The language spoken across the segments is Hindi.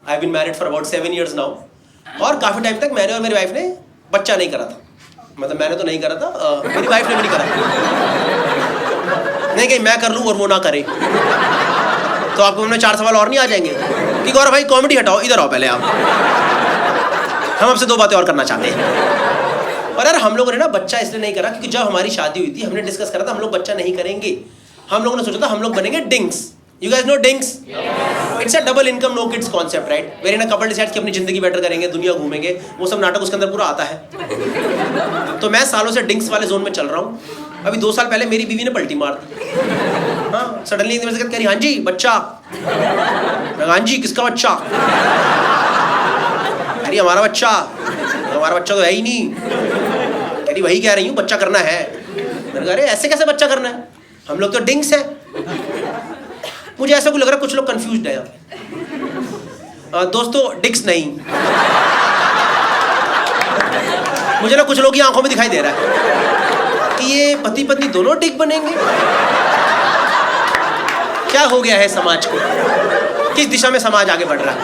I been married for about 7 years now, और काफ़ी टाइम तक मैंने और मेरी वाइफ ने बच्चा नहीं करा था। मतलब मैंने तो नहीं करा था, मेरी वाइफ ने भी नहीं करा। नहीं कहीं मैं कर लूँ और वो ना करे तो आपको हमने 4 सवाल और नहीं आ जाएंगे कि गौरव भाई कॉमेडी हटाओ, इधर आओ पहले आप, हम आपसे 2 बातें और करना चाहते हैं। और यार हम लोगों ने ना बच्चा इसलिए नहीं करा क्योंकि जब हमारी शादी हुई थी हमने डिस्कस करा था हम लोग बच्चा नहीं करेंगे। हम लोगों ने सोचा था हम लोग बनेंगे डिंक्स। You guys know dinks? It's a double income no kids concept, right? Wherein a couple decides कि अपनी जिंदगी बेटर करेंगे, दुनिया घूमेंगे, वो सब नाटक उसके अंदर पूरा आता है। तो मैं सालों से डिंक्स वाले जोन में चल रहा हूँ। अभी 2 साल पहले मेरी बीवी ने पलटी मार दी। हाँ, सडनली मेरे से कह रही हाँ जी बच्चा। हाँ जी किसका बच्चा? अरे हमारा बच्चा। हमारा बच्चा तो है ही नहीं। कह रही वही कह रही हूँ बच्चा करना है। मैंने कहा अरे ऐसे कैसे बच्चा करना है, हम लोग तो डिंक्स है। मुझे ऐसा कुछ लग रहा है कुछ लोग कंफ्यूज्ड है यहाँ। दोस्तों डिक्स नहीं, मुझे ना कुछ लोग की आंखों में दिखाई दे रहा है कि ये पति पत्नी दोनों डिक बनेंगे। क्या हो गया है समाज को, किस दिशा में समाज आगे बढ़ रहा है?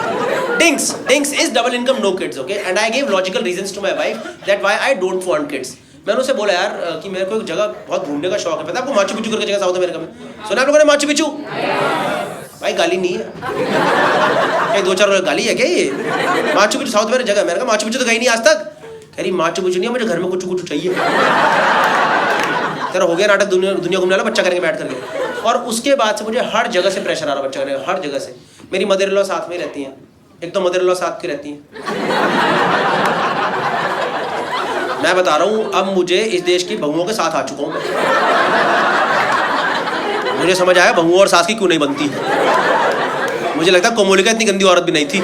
Dinks is double income no kids, okay, and I give logical reasons to my wife that why I don't want kids. मैंने उसे बोला यार कि मेरे को एक जगह बहुत घूमने का शौक है, पता है आपको माचू पिचू करके जगह साउथ अमेरिका में, सुना आप लोगों ने माचू पिचू? भाई गाली नहीं है, क्या 2-4 गाली है क्या ये? माचू पिचू साउथ में जगह, मैंने कहा माचू पिचू तो गई नहीं आज तक। कह रही माचू पिचू नहीं है, मुझे घर में कुछ कुछ चाहिए। तेरा हो गया नाटक, दुनिया घूमने वाला, बच्चा करेंगे बैठ करके। और उसके बाद से मुझे हर जगह से प्रेशर आ रहा बच्चा करने का, हर जगह से। मेरी मदर इन लॉ साथ में रहती हैं, एक तो मदर इन लॉ साथ की रहती हैं। मैं बता रहा हूँ अब मुझे इस देश की बहुओं के साथ आ चुका हूँ। मुझे समझ आया बहुओं और सास की क्यों नहीं बनती। मुझे लगता है कोमोलिका इतनी गंदी औरत भी नहीं थी।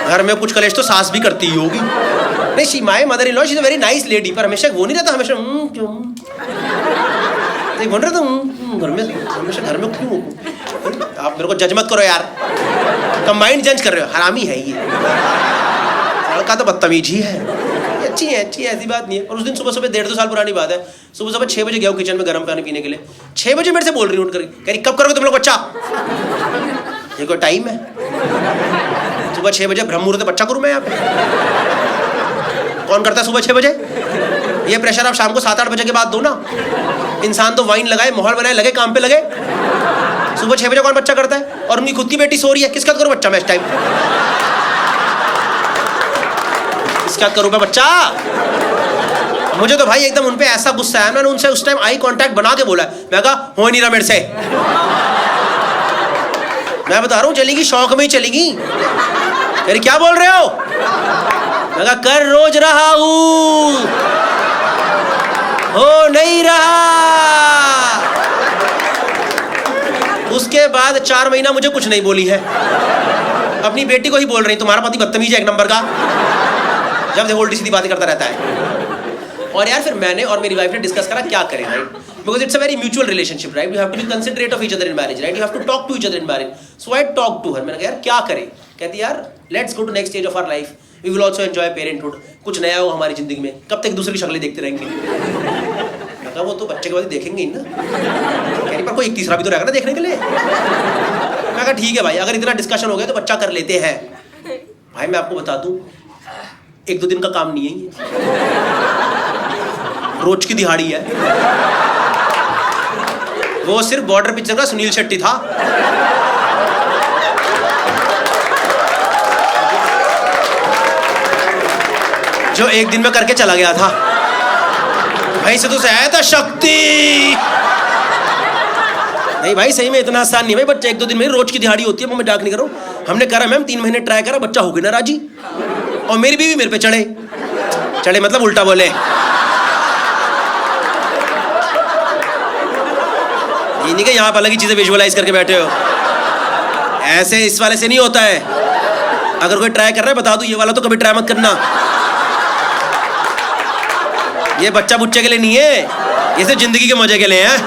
घर में कुछ कलेश तो सास भी करती ही होगी। नहीं she my mother in law she is a very nice lady, पर हमेशा वो नहीं रहता, हमेशा क्यों नहीं बोल रहे तुम घर में, हमेशा घर में क्यों? आप मेरे को जज मत करो यार, कंबाइंड जज कर रहे हो, हरामी है ये। लड़का तो बदतमीज ही है। अच्छी है ऐसी बात नहीं है। और उस दिन सुबह 1.5-2 साल पुरानी बात है, सुबह 6 बजे गया हूँ किचन में गर्म पानी पीने के लिए। 6 बजे मेरे से बोल रही हूँ उठ कर, कह रही कब करोगे तुम लोग बच्चा? ये कोई टाइम है? सुबह 6 बजे ब्रह्म मुहूर्त बच्चा करूँ मैं यहाँ पे? कौन करता है सुबह 6 बजे? ये प्रेशर आप शाम को 7-8 बजे के बाद दो ना। इंसान तो वाइन लगाए, माहौल बनाए, लगे काम पे लगे। सुबह 6 बजे कौन बच्चा करता है? और उनकी खुद की बेटी सो रही है, किसका करूँ बच्चा मैं इस टाइम? क्या करूं मैं बच्चा? मुझे तो भाई एकदम उनपे ऐसा गुस्सा है, मैंने उनसे उस टाइम आई कांटेक्ट बना के बोला, मैं कहा हो नहीं रहा मेरे से। मैं बता रहा हूँ चलेगी, शौक में ही चलेगी। अरे क्या बोल रहे हो? मैं कहा कर रोज रहा हूं, हो नहीं रहा। उसके बाद 4 महीना मुझे कुछ नहीं बोली है। अपनी बेटी को ही बोल रही तुम्हारा पति बदतमीज है 1 नंबर का, जब देखो उल्टी सीधी बातें करता रहता है। और यार फिर मैंने और मेरी वाइफ ने डिस्कस करा क्या करें, right? Because it's a very mutual relationship, right? We have to be considerate of each other in marriage, right? You have to talk to each other in marriage. So I talk to her, मैंने कहा यार क्या करें? कहती यार let's go to next stage of our life, we will also enjoy parenthood. कुछ नया हो हमारी जिंदगी में, कब तक दूसरी शक्लें देखते रहेंगे? मैं कहा वो तो बच्चे के बाद देखेंगे ही ना। कह रही पर कोई एक तीसरा भी तो रहेगा ना देखने के लिए। मैं कहा ठीक है भाई, अगर इतना डिस्कशन हो गया तो बच्चा कर लेते हैं। भाई मैं आपको बता दूं 1-2 दिन का काम नहीं है ये, रोज की दिहाड़ी है। वो सिर्फ बॉर्डर पिक्चर का सुनील शेट्टी था। जो 1 दिन में करके चला गया था। भाई से तो आया था शक्ति। नहीं भाई सही में इतना आसान नहीं भाई, बच्चा 1-2 दिन में रोज की दिहाड़ी होती है। मैं डाक नहीं कर रहा हूँ, हमने करा मैम 3 महीने ट्राई करा, बच्चा हो गया ना राजी। और मेरी बीवी मेरे पे चढ़े मतलब उल्टा बोले। ये नहीं कि यहाँ पर अलग ही चीजें विजुअलाइज करके बैठे हो, ऐसे इस वाले से नहीं होता है। अगर कोई ट्राई कर रहा है बता दो, ये वाला तो कभी ट्राई मत करना। ये बच्चा बुच्चे के लिए नहीं है, ये सिर्फ जिंदगी के मजे के लिए है।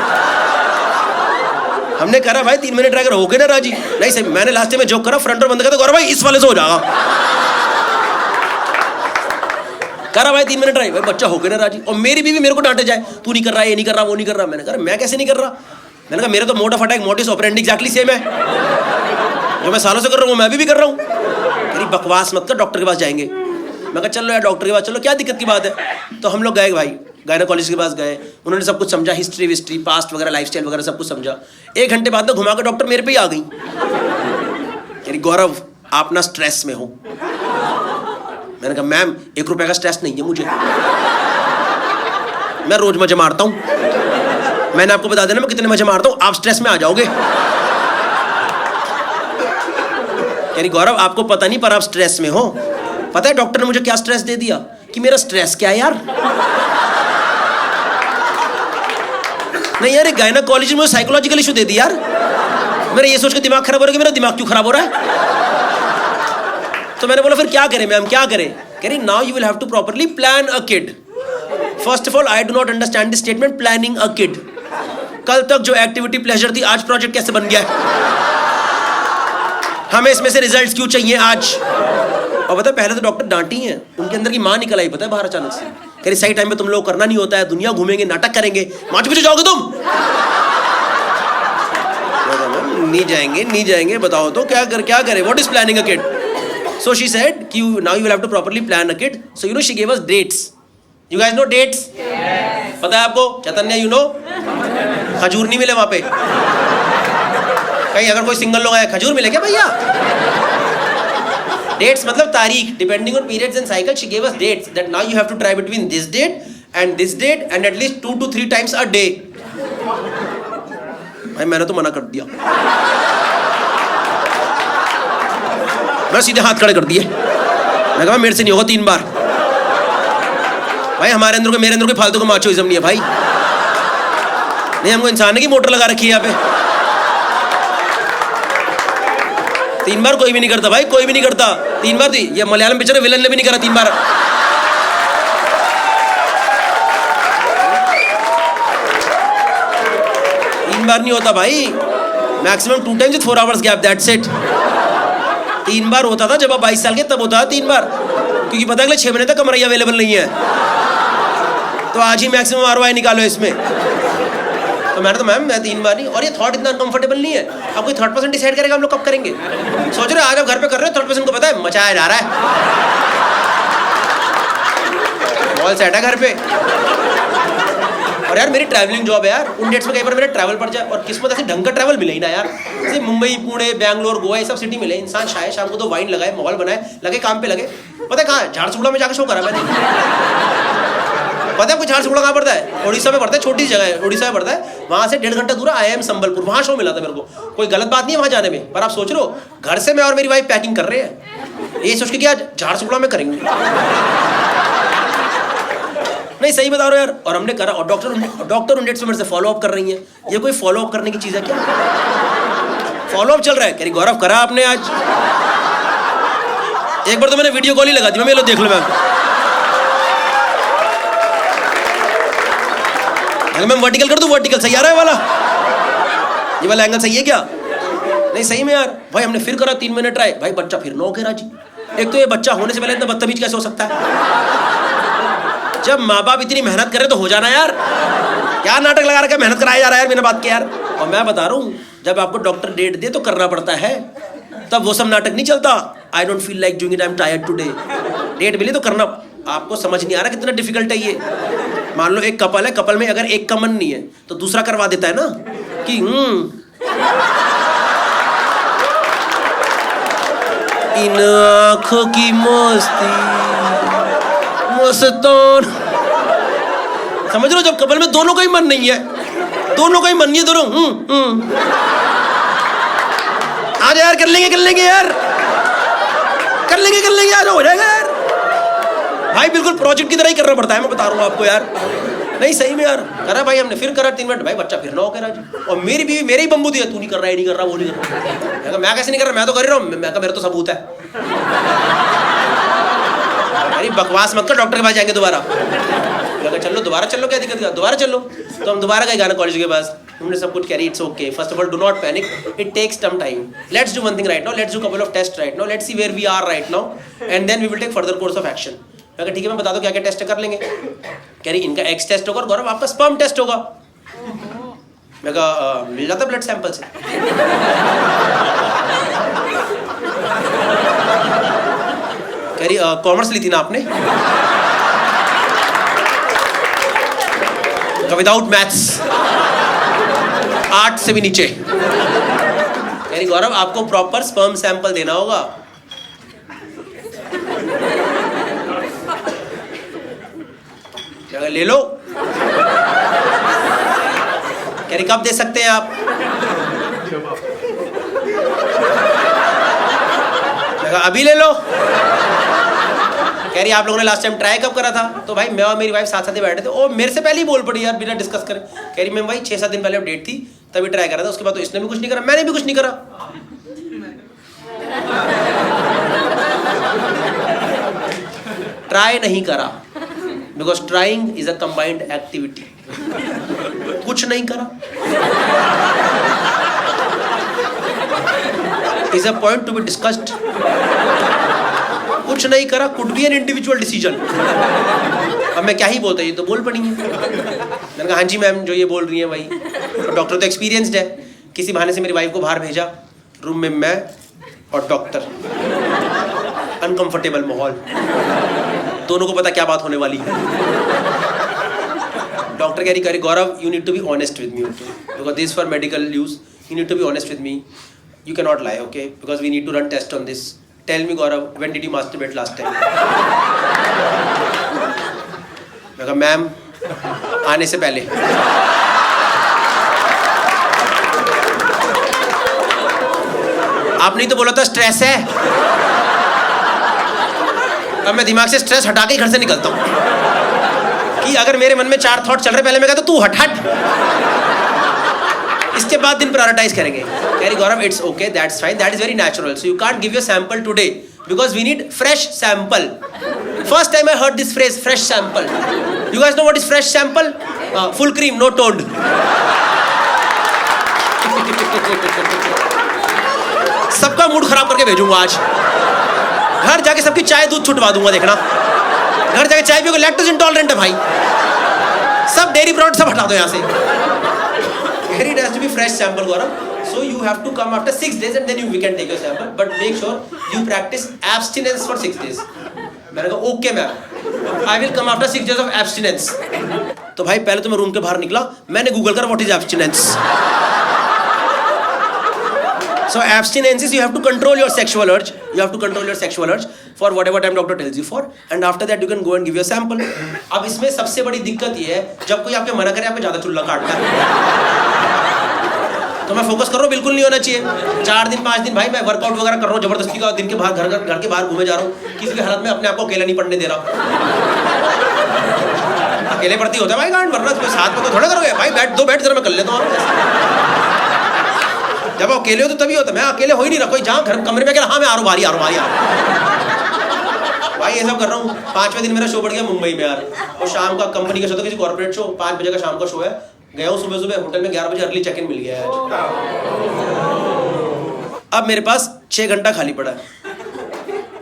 हमने करा भाई 3 महीने ट्राई कर, हो गए ना राजी। नहीं सही, मैंने लास्ट में जोक करा, फ्रंट और बंद कर, गौरव भाई इस वाले से हो जाएगा। करा भाई 3 महीने ट्राई, भाई बच्चा हो गया ना राजी। और मेरी बीवी मेरे को डांटे जाए, तू नहीं कर रहा, ये नहीं कर रहा, वो नहीं कर रहा। मैंने कहा मैं कैसे नहीं कर रहा? मैंने कहा मेरा तो mode of attack, mortise operandi exactly same है। जो मैं सालों से कर रहा हूँ मैं अभी भी कर रहा हूँ। कह रही बकवास मत कर, डॉक्टर के पास जाएंगे। मैं कहा चलो यार डॉक्टर के पास चलो, क्या दिक्कत की बात है। तो हम लोग गए भाई, गायनेकोलॉजिस्ट के पास गए। उन्होंने सब कुछ समझा, हिस्ट्री विस्ट्री पास्ट वगैरह लाइफस्टाइल वगैरह सब कुछ समझा। 1 घंटे बाद में घुमा कर डॉक्टर मेरे पे ही आ गई। कह रही गौरव आप ना स्ट्रेस में हो। मैंने कहा मैम 1 रुपए का स्ट्रेस नहीं है मुझे, मैं रोज मजे मारता हूँ। मैंने आपको बता देना मैं कितने मजे मारता हूँ, आप स्ट्रेस में आ जाओगे। कह रही गौरव आपको पता नहीं पर आप स्ट्रेस में हो। पता है डॉक्टर ने मुझे क्या स्ट्रेस दे दिया कि मेरा स्ट्रेस क्या है यार। नहीं यार गायनेकोलॉजी में साइकोलॉजिकल इशू दे दिया यार। मेरा ये सोच के दिमाग खराब हो रहा है कि मेरा दिमाग क्यों खराब हो रहा है। तो मैंने बोला फिर क्या करें मैम, क्या करें। कह रही now you will have to properly plan a kid. First of all I do not understand the statement planning a kid. कल तक जो एक्टिविटी प्लेजर थी आज प्रोजेक्ट कैसे बन गया है। हमें इसमें से रिजल्ट्स क्यों चाहिए आज। और पता है पहले तो डॉक्टर डांटी हैं, उनके अंदर की माँ निकल आई पता है बाहर अचानक से। कह रही सही टाइम पे तुम लोग करना नहीं होता है, दुनिया घूमेंगे नाटक करेंगे, मार्च पीछे जाओगे तुम। नहीं जाएंगे नहीं जाएंगे, बताओ तो क्या करे। What is planning a kid. So she said कि now you will have to properly plan a kid. So you know she give us dates. You guys know dates. पता है आपको चैतन्य यू नो खजूर नहीं मिले वहां पे। कहीं अगर कोई सिंगल लोग आया खजूर मिले क्या भैया। डेट्स मतलब तारीख, depending on periods and cycle she give us dates that now you have to try between this date and at least 2 to 3 times a day. भाई मैंने तो मना कर दिया, मैं सीधे हाथ खड़े कर दिए। मैं कहा मेरे से नहीं होगा 3 बार। भाई हमारे अंदर को मेरे अंदर कोई फालतू का माचोइज्म नहीं है भाई। नहीं हमको इंसान है कि मोटर लगा रखी है यहाँ पे। 3 बार कोई भी नहीं करता भाई, कोई भी नहीं करता 3 बार। ये मलयालम पिक्चर है, विलन ने भी नहीं करा 3 बार। नहीं होता भाई, maximum 2 times with 4 hours gap, that's it। 3 बार होता था जब आप 22 साल के, तब होता था 3 बार, क्योंकि पता है अगले 6 महीने तक कमरैया अवेलेबल नहीं है। तो आज ही मैक्सिमम ROI निकालो इसमें। तो मैंने तो मैम मैं 3 बार नहीं। और ये थॉट इतना अनकंफर्टेबल नहीं है। अब कोई थर्ड पर्सन डिसाइड करेगा हम लोग कब करेंगे। सोच रहे आज आप घर पे कर रहे हो, थर्ड पर्सन को पता है मचाया जा रहा है, मॉल सेट है घर पे। और यार मेरी ट्रैवलिंग जॉब है यार, उन डेट्स में कई बार मेरा ट्रैवल पड़ जाए, और किस्मत ऐसी ढंग का ट्रैवल मिले ही ना यार। जैसे मुंबई पुणे बैंगलोर गोवा ये सब सिटी मिले, इंसान शायद शाम को तो वाइन लगाए, माहौल बनाए, लगे काम पे लगे। पता है कहाँ झारसुगुड़ा में जाकर शो करा मैंने। पता है कोई झारसुगुड़ा कहाँ पड़ता है, उड़ीसा में पड़ता है, छोटी जगह है उड़ीसा में पड़ता है। वहाँ से 1.5 घंटा दूर IIM संबलपुर, वहाँ शो मिला था मेरे को। कोई गलत बात नहीं है वहाँ जाने में, पर आप सोच रहे हो घर से मैं और मेरी वाइफ पैकिंग कर रहे हैं, ये सोच के कि आज झारसुगुड़ा में करेंगे। नहीं सही बता रहा हूँ यार। और हमने करा, और डॉक्टर उन डेट्स में मेरे से फॉलो अप कर रही है। ये कोई फॉलो अप करने की चीज़ है क्या। फॉलो अप चल रहा है। कह रही गौरव करा आपने आज। एक बार तो मैंने वीडियो कॉल ही लगा दी, मैं लो देख लो मैम। मैम वर्टिकल कर दूं, वर्टिकल सही आ रहा है वाला, ये वाला एंगल सही है क्या। नहीं सही में यार। भाई हमने फिर करा 3 महीने ट्राई, भाई बच्चा फिर 9 के राजी। एक तो ये बच्चा होने से पहले इतना बदतमीज कैसे हो सकता है। जब माँ बाप इतनी मेहनत करे तो हो जाना यार, क्या नाटक लगा रखा है, मेहनत कराया जा रहा है यार बिना बात के यार। और मैं बता रहा हूँ जब आपको डॉक्टर डेट दे तो करना पड़ता है, तब वो सब नाटक नहीं चलता। I don't feel like doing it, I am tired today. Date मिली तो करना। आपको समझ नहीं आ रहा कितना डिफिकल्ट है ये। मान लो एक कपल है, कपल में अगर एक का मन नहीं है तो दूसरा करवा देता है ना कि इन आँखों की मस्ती मस्तान। समझ लो जब कपल में दोनों का ही मन नहीं है, दोनों का ही मन नहीं है, दोनों आज यार कर लेंगे यार, कर लेंगे यार, हो जाएगा यार। भाई बिल्कुल प्रोजेक्ट की तरह ही करना पड़ता है, मैं बता रहा हूँ आपको यार। नहीं सही में यार करा भाई हमने, फिर करा 3 मिनट, भाई बच्चा फिर 9 के राजी। और मेरी बीवी मेरे ही बम्बू दिया, तू नहीं कर रहा है, नहीं कर रहा, वो नहीं कर रहा। मैं कैसे नहीं कर रहा, मैं तो कर रहा हूँ। मैं कहा मेरा तो सबूत है। अरे बकवास मत कर, डॉक्टर के पास जाएंगे दोबारा। चलो दोबारा चलो, क्या दिक्कत है, दोबारा चलो। तो हम दोबारा गए गायनेकोलॉजी के पास, हमने सब कुछ करी। It's okay, first of all do not panic, it takes some time. Let's do one thing right now, let's do couple of test right now, let's see where we are right now and then we will take further course of action. मैं कहा ठीक है, मैं बता दो क्या क्या टेस्ट कर लेंगे। कह रही इनका एक्स टेस्ट होगा और गौरव आपका स्पर्म टेस्ट होगा। मैं कहा मिल जाता ब्लड सैंपल से। रही कॉमर्स ली थी ना आपने? विदाउट मैथ्स, 8 से भी नीचे। कह रही गौरव आपको प्रॉपर स्पर्म सैंपल देना होगा। ले लो। कह रही कब दे सकते हैं आप? अभी ले लो। कह रही आप लोगों ने लास्ट टाइम ट्राई कब करा था? तो भाई मैं और मेरी वाइफ साथ साथ ही बैठे थे, वो मेरे से पहले ही बोल पड़ी यार बिना डिस्कस करे। कह रही मैम भाई 6-7 दिन पहले डेट थी तभी ट्राई करा था, उसके बाद तो इसने भी कुछ नहीं करा, मैंने भी कुछ नहीं करा। ट्राई नहीं करा, because trying is a combined activity. कुछ नहीं करा is a point to be discussed. कुछ नहीं करा could be an individual decision. अब मैं क्या ही बोलता, ये तो बोल पड़ी है। मैंने कहा हाँ जी मैम जो ये बोल रही है वही। तो डॉक्टर तो एक्सपीरियंस्ड है। किसी बहाने से मेरी वाइफ को बाहर भेजा, रूम में मैं और डॉक्टर, अनकंफर्टेबल माहौल, दोनों को पता क्या बात होने वाली है। डॉक्टर कह रही Gaurav you need to be honest with me, because this for medical use, you need to be honest with me, you cannot lie, okay, because we need to run test on this. Tell me Gaurav, when did you masturbate last time? मैं कहा मैम आने से पहले। आपने तो बोला था स्ट्रेस है। अब मैं दिमाग से स्ट्रेस हटा के घर से निकलता हूँ कि अगर मेरे मन में 4 थॉट चल रहे, पहले मैं कहता तू हट हट, इसके बाद दिन प्रायोरिटाइज करेंगे। कह रही Gaurav it's okay, that's fine, that is very natural, so you can't give your sample today because we need fresh sample. First time I heard this phrase fresh sample. You guys know what is fresh sample? Full cream no toned. सबका मूड खराब करके भेजूंगा आज। घर जाके सबकी चाय दूध छुटवा दूंगा, देखना। घर जाके चाय पियोगे, लैक्टोज इंटॉलरेंट है भाई, सब डेयरी प्रोडक्ट सब हटा दो यहाँ से। It has to be fresh sample, Gaurav. So you have to come after 6 days and then we can take your sample. But make sure you practice abstinence for 6 days. मैंने कहा okay ma'am, I will come after 6 days of abstinence. तो भाई पहले तो मैं रूम के बाहर निकला, मैंने गूगल करा what is abstinence. So abstinence is you have to control your sexual urge. You have to control your sexual urge for whatever time doctor tells you for, and after that you can go and give your sample. अब इसमें सबसे बड़ी दिक्कत ये है जब कोई आपके मना करे, आपको ज्यादा चुल्ला काटता है। तो मैं फोकस कर रहा हूँ, बिल्कुल नहीं होना चाहिए। 4 दिन 5 दिन भाई मैं वर्कआउट वगैरह कर रहा हूँ जबरदस्ती का, दिन के बाहर घर के बाहर घूमे जा रहा हूँ, किसी भी हालत में अपने आप को अकेला नहीं पढ़ने दे रहा। अकेले पढ़ती होता है भाई गांड, वरना तुम्हें साथ में तो थोड़ा करोगे भाई, बैठ जरा मैं कर लेता हूँ। जब अकेले हो तो तभी होता, मैं अकेले हो ही नहीं रहा, कोई जहाँ घर कमरे में हाँ मैं आ रहा हूँ भाई ये सब कर रहा हूँ। 5वें दिन मेरा शो बढ़ गया मुंबई में यार, और शाम का कंपनी का शो था, किसी कॉर्पोरेट शो, 5 बजे का शाम का शो है। गया हूँ सुबह होटल में, 11 बजे अर्ली चेक इन मिल गया है। अब मेरे पास 6 घंटा खाली पड़ा है,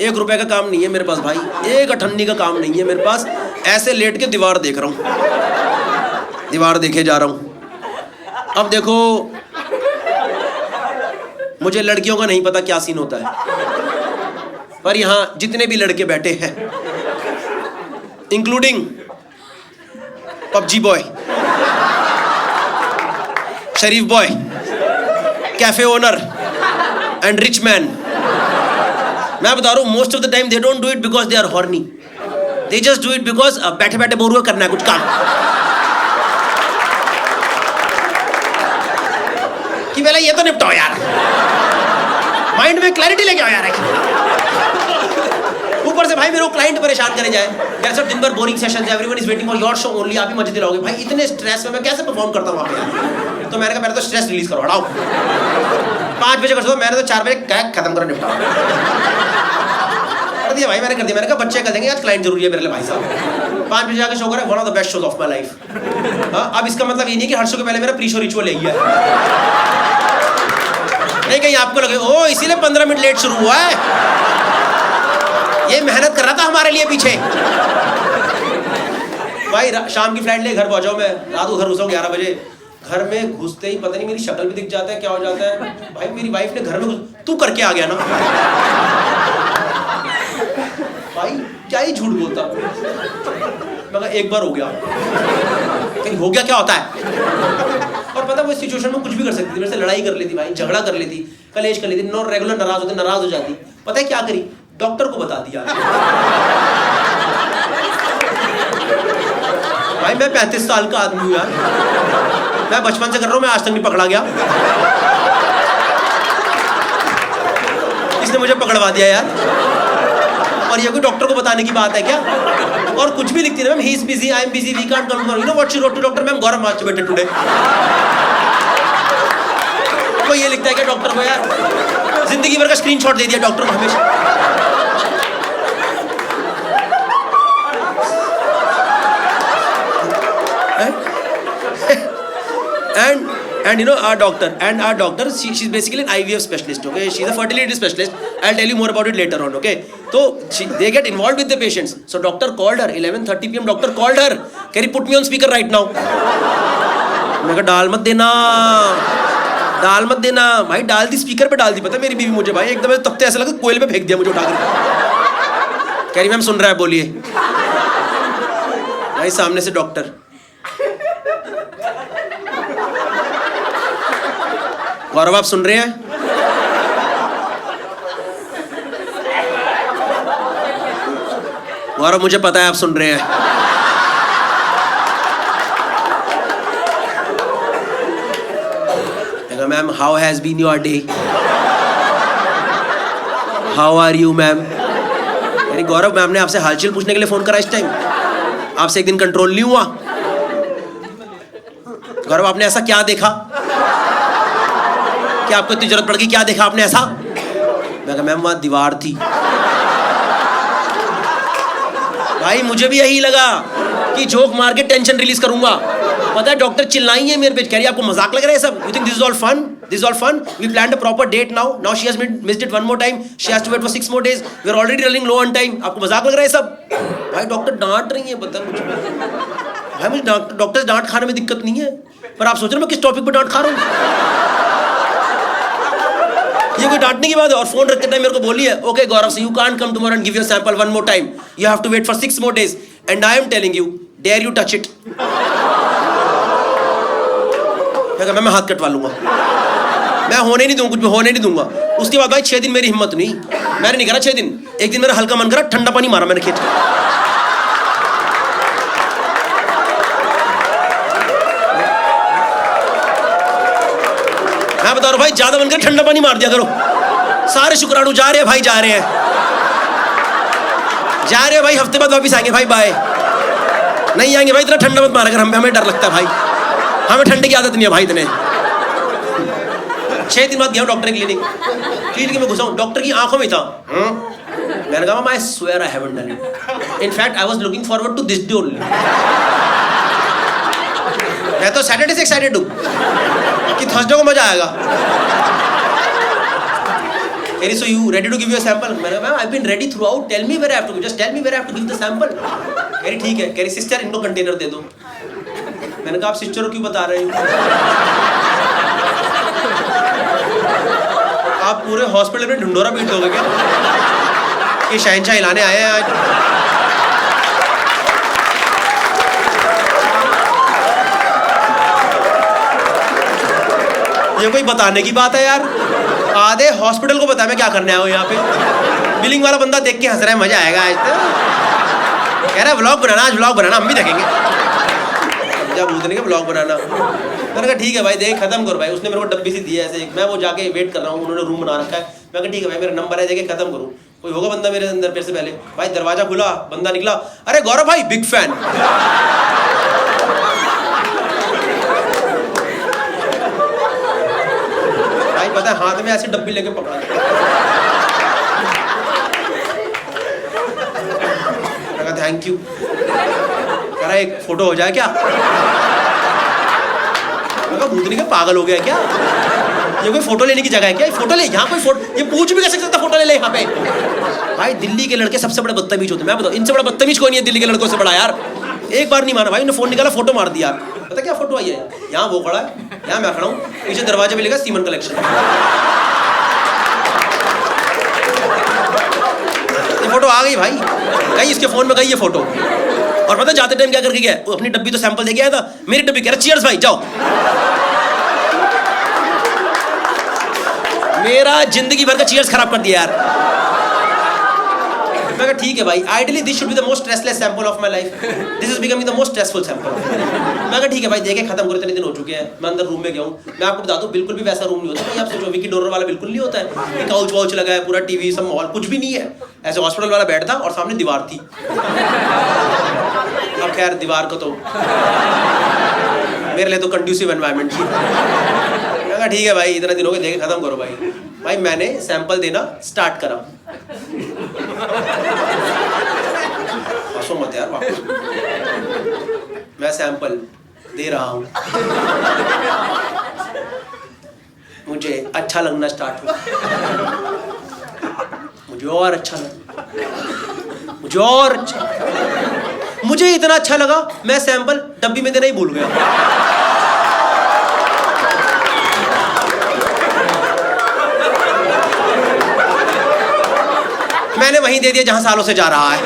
1 रुपए का काम नहीं है मेरे पास भाई, 1 अठन्नी का काम नहीं है मेरे पास। ऐसे लेट के दीवार देख रहा हूँ, दीवार देखे जा रहा हूँ। अब देखो मुझे लड़कियों का नहीं पता क्या सीन होता है, पर यहाँ जितने भी लड़के बैठे हैं इंक्लूडिंग पबजी बॉय, शरीफ boy, cafe owner and rich man, मैं बता रहा हूँ most of the time they don't do it because they are horny, they just do it because बैठे बैठे बोर हुए करना है कुछ काम, कि पहले ये तो निपटाओ यार, माइंड में क्लैरिटी लेके आओ यार। ऊपर से भाई मेरे को क्लाइंट परेशान करे जाए यार, सर दिन भर boring sessions, everyone is waiting for your show only, आप ही मजे दिलाओगे भाई, इतने स्ट्रेस में मैं कैसे परफॉर्म करता हूँ वहाँ पे। तो मैंने कहा पहले तो स्ट्रेस रिलीज करो, हटाओ। 5 बजे कर दो, मैंने तो 4 बजे खत्म करो, निपटाओ कर दिया भाई, मैंने कर दिया। मैंने कहा बच्चे कर देंगे, आज क्लाइंट जरूरी है मेरे लिए भाई साहब। 5 बजे जाकर शो करा, one of the best shows of my life. अब इसका मतलब ये नहीं कि हर शो के पहले मेरा प्री शो रिचुअल यही है, नहीं कहीं आपको लगे ओ इसीलिए 15 मिनट लेट शुरू हुआ है, ये मेहनत कर रहा था हमारे लिए पीछे। भाई शाम की फ्लाइट ले घर पहुंचा हूं मैं, रात को घर घुसा हूं 11 बजे। घर में घुसते ही पता नहीं मेरी शक्ल भी दिख जाता है, क्या हो जाता है भाई, मेरी वाइफ ने घर में तू करके आ गया ना भाई, क्या ही झूठ बोलता। मैं कहा एक बार हो गया। कहीं हो गया क्या होता है? और पता वो इस सिचुएशन में कुछ भी कर सकती थी, मेरे से लड़ाई कर लेती भाई, झगड़ा कर लेती, कलेश कर लेती, रेगुलर नाराज हो जाती। पता है क्या करी? डॉक्टर को बता दिया। भाई मैं 35 साल का आदमी हूँ यार, मैं बचपन से कर रहा हूँ, मैं आज तक नहीं पकड़ा गया, इसने मुझे पकड़वा दिया यार। और ये कोई डॉक्टर को बताने की बात है क्या? और कुछ भी लिखती है ma'am, he is busy, I am busy, we can't come, you know what she wrote to doctor ma'am, Gaurav masturbated today. कोई ये लिखता है क्या डॉक्टर को यार? जिंदगी भर का स्क्रीनशॉट दे दिया डॉक्टर को हमेशा। And you know our doctor she's basically an IVF specialist, okay? She's a fertility specialist. I'll tell you more about it later on, okay? So they get involved with the patients. So doctor called her 11:30 p.m. Doctor called her, can you put me on speaker right now? मैं कहा डाल मत देना भाई, डाल दी स्पीकर पे, डाल दी। पता मेरी बीवी मुझे भाई एकदम तब ऐसा लगा कोयले पे फेंक दिया मुझे उठा कर। कह रही मैम सुन रहा है, बोलिए। भाई सामने से डॉक्टर, गौरव आप सुन रहे हैं? गौरव मुझे पता है आप सुन रहे हैं। Ma'am how has been your day, how are you ma'am? अरे गौरव मैम ने आपसे हालचाल पूछने के लिए फोन करा इस टाइम, आपसे एक दिन कंट्रोल नहीं हुआ। गौरव आपने ऐसा क्या देखा कि आपको इतनी जरूरत पड़ गई? क्या देखा आपने ऐसा? मैं कहा मैम वहां दीवार थी। भाई मुझे भी यही लगा कि जोक मार के टेंशन रिलीज करूंगा। पता है डॉक्टर चिल्लाई है मेरे पे, कह रही है आपको मजाक लग रहा है सब? You think this is all fun? This is all fun? We planned a proper date now she has missed it one more time, she has to wait for 6 more days, we are already running low on time. आपको मजाक लग रहा है सब? भाई डॉक्टर डांट रही है, पता मुझे। भाई मुझे डॉक्टर डांट खाने में दिक्कत नहीं है, पर आप सोच रहे हो मैं किस टॉपिक पर डांट खा रहा हूँ? ये कोई डांटने की बात है? और फोन रखते टाइम मेरे को बोली है, okay Gaurav so you can't come tomorrow and give your sample one more time, you have to wait for 6 more days and I am telling you, dare you touch it. मैं हाथ कटवा लूंगा, मैं होने नहीं दूंगा, कुछ भी होने नहीं दूंगा। उसके बाद भाई 6 दिन मेरी हिम्मत नहीं, मैंने नहीं करा 6 दिन। एक दिन मेरा हल्का मन करा, ठंडा पानी मारा मैंने खेत। मैं बता रहा हूं भाई, ज्यादा मन कर ठंडा पानी मार दिया करो। सारे शुक्राणु जा रहे हैं भाई, जा रहे हैं भाई, हफ्ते बाद वापिस आएंगे भाई, बाय। नहीं आएंगे भाई, इतना ठंडा मत मारा कर, हमें डर लगता है भाई, हमें ठंडे की आदत नहीं है भाई इतने। 6 दिन बाद गया डॉक्टर क्लिनिक में घुसा हूं, डॉक्टर की आंखों में था। मैंने कहा मैं swear I haven't done it, in fact I was looking forward to this day only. मैं तो सैटरडे से एक्साइटेड हूं कि थर्सडे को मजा आएगा। Keri, so you ready to give you a sample? मैंने कहा I've been ready throughout. Tell me where I have to. Just tell me where I have to give the sample. Keri ठीक है. Keri सिस्टर इनको कंटेनर दे दो। मैंने कहा आप सिस्टर को क्यों बता रहे हो? आप पूरे हॉस्पिटल में ढिंढोरा पीट दोगे क्या? ये शहंशाह हिलाने आए हैं आज। ये कोई बताने की बात है यार? आधे हॉस्पिटल को पता है मैं क्या करने आया हूँ यहाँ पे। बिलिंग वाला बंदा देख के हंस रहा है, मजा आएगा आज तो। कह रहा है व्लॉग बनाना, आज व्लॉग बनाना, हम भी देखेंगे। जब भूतने के व्लॉग बनाना, मैंने कहा ठीक है भाई, देख खत्म करो भाई। उसने मेरे को डब्बी सी दी है ऐसे, मैं वो जाके वेट कर रहा हूँ, उन्होंने रूम बना रखा है। मैं कहा ठीक है भाई, मेरा नंबर है, जाके खत्म करूँ। कोई होगा बंदा मेरे अंदर फिर से पहले। भाई दरवाजा खुला, बंदा निकला, अरे गौरव भाई बिग फैन। पता है हाथ में ऐसी डब्बी लेके पकड़ा। Thank you. कह रहा एक फोटो हो जाए क्या? भूतनी का पागल हो गया क्या? ये कोई फोटो लेने की जगह है क्या? फोटो ले, यहाँ कोई फोटो, ये पूछ भी कैसे सकता फोटो ले यहाँ पे? भाई दिल्ली के लड़के सबसे बड़े बदतमीज होते हैं। मैं बताऊँ, इनसे बड़ा बदतमीज कोई नहीं है दिल्ली के लड़कों से बड़ा यार। एक बार नहीं माना भाई, उन्होंने फोन निकाला, फोटो मार दिया। पता क्या फोटो आई है? यहाँ वो खड़ा है, यहाँ मैं खड़ा हूँ, पीछे दरवाजे पे लिखा सीमन कलेक्शन। ये फोटो आ गई भाई, कहीं इसके फोन में गई ये फोटो। और पता जाते टाइम क्या करके गया, वो अपनी डब्बी तो सैंपल दे के आया था, मेरी डब्बी कह रहा चीयर्स भाई जाओ। मेरा जिंदगी भर का चीयर्स खराब कर दिया यार। मैं कहा ठीक है भाई, ideally this should be the most stressless sample of my life, this is becoming the most stressful sample. मैं कहा ठीक है भाई, देखे खत्म करो, इतने दिन हो चुके हैं। मैं अंदर रूम में गया हूँ, मैं आपको बता दूं बिल्कुल भी वैसा रूम नहीं होता भाई। आप सोचो विकी डोनर वाला बिल्कुल नहीं होता है, काउच वाउच लगा है, पूरा टीवी सब मॉल कुछ भी नहीं है, ऐसे हॉस्पिटल वाला बेड था और सामने दीवार थी। अब खैर दीवार को तो मेरे लिए तो कंड्यूसिव एनवायरनमेंट थी। मैं कहा ठीक है भाई, इतना दिन हो गए, देखे खत्म करो भाई। भाई मैंने सैंपल देना स्टार्ट करा, हंसो मत यार वापस। मैं सैंपल दे रहा हूं, मुझे अच्छा लगना स्टार्ट हुआ, मुझे और अच्छा लगा, मुझे और अच्छा, मुझे इतना अच्छा लगा मैं सैंपल डब्बी में देना ही भूल गया। मैंने वहीं दे दिया जहां सालों से जा रहा है,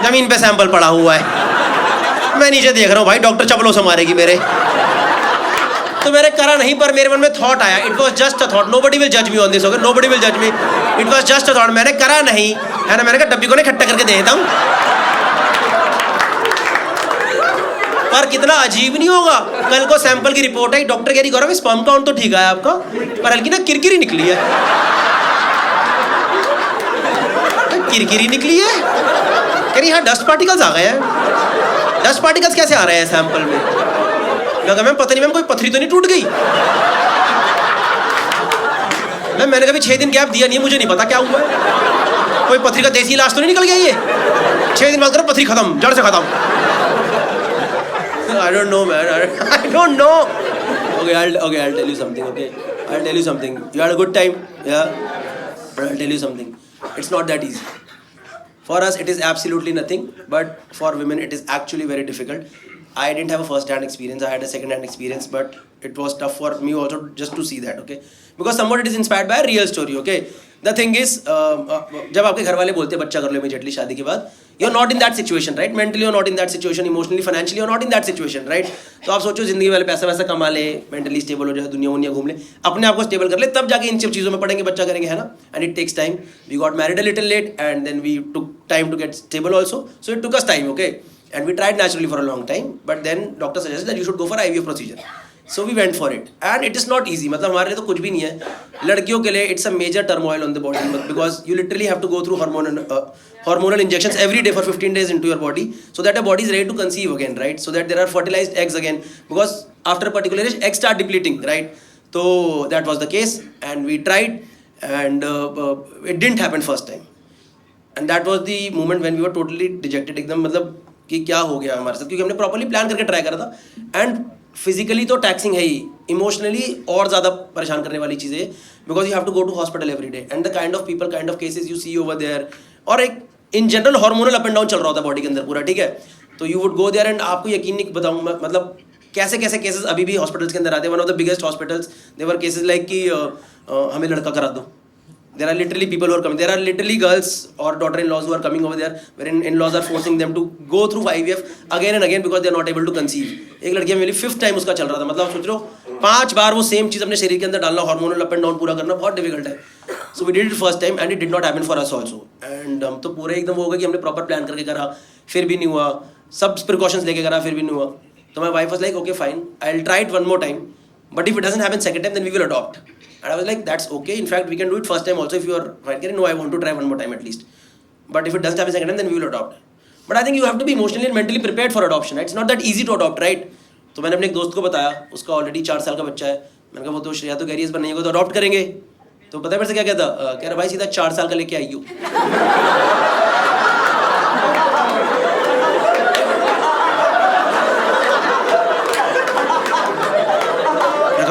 जमीन पे सैंपल पड़ा हुआ है। मैं नीचे देख रहा हूँ भाई, डॉक्टर चपलों से मारेगी मेरे। तो मैंने करा नहीं, पर मेरे मन में थॉट आया, it was just a thought, nobody will जज me on this, okay, nobody will जज मी, it was just a thought. मैंने करा नहीं है ना, मैंने कहा डब्बी को नहीं इकट्ठा करके दे देता हूँ। पर कितना अजीब नहीं होगा, कल को सैंपल की रिपोर्ट आई, डॉक्टर कह रही गौरव स्पर्म काउंट तो ठीक है आपका, पर हल्की ना किरकिरी निकली है। किरकिरी निकली है, कह रही हाँ डस्ट पार्टिकल्स आ गए हैं। डस्ट पार्टिकल्स कैसे आ रहे हैं सैंपल में? मैं कहा मैम पता नहीं मैम, कोई पथरी तो नहीं टूट गई? मैंने कभी 6 दिन गैप दिया नहीं है, मुझे नहीं पता क्या हुआ है, कोई पथरी का देसी इलाज तो नहीं निकल गया ये? 6 दिन बाद करो पथरी खत्म, जड़ से खत्म। I don't know man, I don't know. Okay, I'll tell you something, okay? I'll tell you something. You had a good time, yeah? But I'll tell you something. It's not that easy. For us, it is absolutely nothing, but for women, it is actually very difficult. I didn't have a first-hand experience. I had a second-hand experience, but it was tough for me also just to see that, okay? Because somewhat it is inspired by a real story, okay? The thing is, जब आपके घर वाले बोलते हैं बच्चा कर लो immediately शादी के बाद, you're not in that situation, right? Mentally you're not in that situation, emotionally, financially you're not in that situation, right? तो आप सोचो जिंदगी वाले पैसा वैसा कमा ले, mentally stable हो जाए, दुनिया घूम ले, अपने आप को stable कर ले, तब जाके इन सब चीज़ों में पड़ेंगे, बच्चा करेंगे, है ना? And it takes time. We got married a little late, and then we took time to get stable also. So it took us time, okay? And we tried naturally for a long time, but then doctor suggested that you should go for IVF procedure. So we went for it, and it is not easy. मतलब हमारे लिए तो कुछ भी नहीं है, लड़कियों के लिए it's a major turmoil on the body because you literally have to go through hormonal injections every day for 15 days into your body, so that your body is ready to conceive again, right? So that there are fertilized eggs again, because after a particular age, eggs start depleting, right? So that was the case, and we tried, and it didn't happen first time, and that was the moment when we were totally dejected, एकदम मतलब कि क्या हो गया हमारे साथ, क्योंकि हमने प्रॉपर्ली प्लान करके ट्राई करा था। एंड फिजिकली तो टैक्सिंग है ही, इमोशनली और ज़्यादा परेशान करने वाली चीज़ें, because you have to go to hospital every day, and the kind of people, kind of cases you see over there, और एक in general hormonal up and down चल रहा होता है बॉडी के अंदर पूरा, ठीक है? तो you would go there, and आपको यकीन नहीं बताऊँ मतलब कैसे कैसे केसेस अभी भी हॉस्पिटल्स के अंदर आते हैं। One of the biggest hospitals, there were cases like कि हमें लड़का करा दो। There are literally people who are coming. There are literally girls or daughter-in-laws who are coming over there, wherein in-laws are forcing them to go through IVF again and again because they are not able to conceive. एक लड़की मेरी 5th टाइम उसका चल रहा था, मतलब सोच लो 5 बार वो सेम चीज़ अपने शरीर के अंदर डालना, हार्मोनल अप एंड डाउन पूरा करना बहुत डिफिकल्ट है। So we did it first time and it did not happen for us also. And हम तो पूरे एकदम हो गए कि हमने प्रॉपर प्लान करके करा, फिर भी नहीं हुआ, सब प्रिकॉशंस लेके करा, फिर भी नहीं हुआ। तो my wife was like, okay fine, I'll try it one more time, but if it doesn't happen second time, then we will adopt. And I was like, that's okay. In fact, we can do it first time also if you are fine. No, I want to try one more time at least. But if it doesn't happen second time, then we will adopt. But I think you have to be emotionally and mentally prepared for adoption. It's not that easy to adopt, right? तो मैंने अपने एक दोस्त को बताया, उसका ऑलरेडी 4 साल का बच्चा है। मैंने कहा वो तो श्रेया तो कह रही है इस बार नहीं होगा तो अडॉप्ट करेंगे। तो पता है मेरे से क्या कहता, कह रहा भाई सीधा 4 साल का लेके आई हो।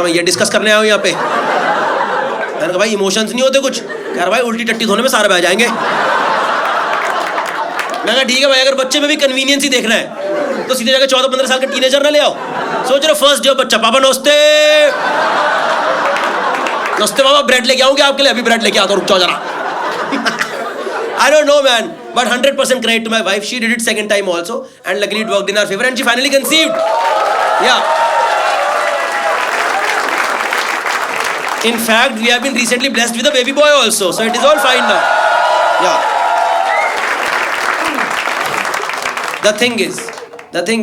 मैं ये डिस्कस करने आया हूँ यहाँ पे। मैंने कहा भाई इमोशंस नहीं होते कुछ? कह रहा भाई उल्टी टट्टी धोने में सारे बह जाएंगे। मैं कहा ठीक है भाई, अगर बच्चे में भी कन्वीनियंस ही देखना है तो सीधे जाकर 14-15 साल के टीनेजर ना ले आओ। सोच रहे फर्स्ट डे बच्चा, पापा नमस्ते, नमस्ते पापा, ब्रेड लेके आऊँ क्या आपके लिए? अभी ब्रेड लेके आता हूँ, रुक जाओ जरा। I don't know, man, but 100% credit to my wife. She did it second time also, and luckily it worked in our favor, and she finally conceived. Yeah. In fact, we have been recently blessed with a baby boy also, so it is all fine now. Yeah. The thing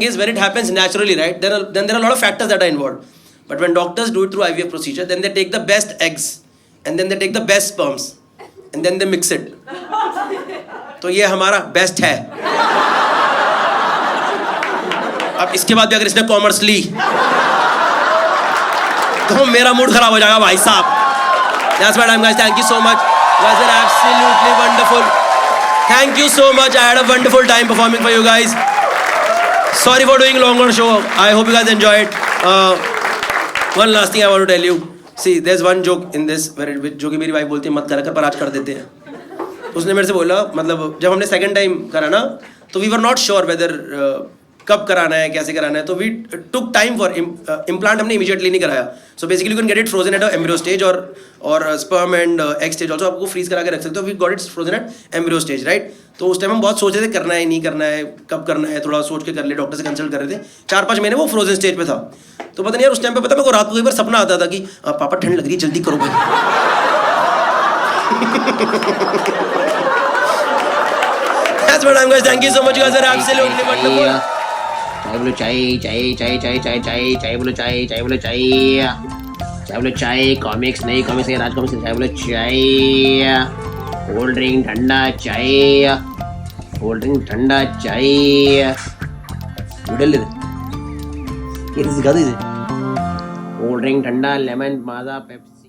is, when it happens naturally, right? Then there are a lot of factors that are involved. But when doctors do it through IVF procedure, then they take the best eggs, and then they take the best sperms, and then they mix it. तो ये हमारा बेस्ट है. अब इसके बाद भी अगर इसने कॉमर्स ली तो मेरा मूड खराब हो जाएगा भाई साहब. That's my time, guys. Thank you so much. You guys are absolutely wonderful. Thank you so much. I had a wonderful time performing for you guys. Sorry for doing longer show. I hope you guys enjoyed. One last thing I want to tell you. See, there's one joke in this where जो कि मेरी वाइफ बोलती है मत करा कर पर आज कर देते हैं. उसने मेरे से बोला, मतलब जब हमने सेकंड टाइम करा ना, तो we were not sure whether कब कराना है, कैसे कराना है, तो we took time for implant. हमने इमीडिएटली नहीं कराया. So basically you can get it frozen at embryo stage और sperm and egg stage also. आपको फ्रीज करा के रख सकते हो. We got it frozen at embryo stage, right. तो उस टाइम हम बहुत सोच रहे थे करना है नहीं करना है, कब करना है, थोड़ा सोच के कर ले. डॉक्टर से कंसल्ट कर रहे थे. 4-5 महीने वो फ्रोजन स्टेज पे था. तो पता नहीं यार उस टाइम पे पता मेरे को रात को कई बार सपना आता था कि पापा ठंड लग रही है, जल्दी करो भाई. That's what I'm guys. Thank you so much. You guys are absolutely wonderful. चाय बोलो चाय चाय चाय चाय चाय चाय चाय बोलो चाय चाय बोलो चाय चाय बोलो चाय. कॉमिक्स नहीं, कॉमिक्स नहीं, राज कॉमिक्स. चाय बोलो चाय. कोल्ड ड्रिंक ठंडा चाय, कोल्ड ड्रिंक ठंडा चाय. उड़ल ये सिखा दीजिए. कोल्ड ड्रिंक ठंडा, लेमन, माजा, पेप्सी.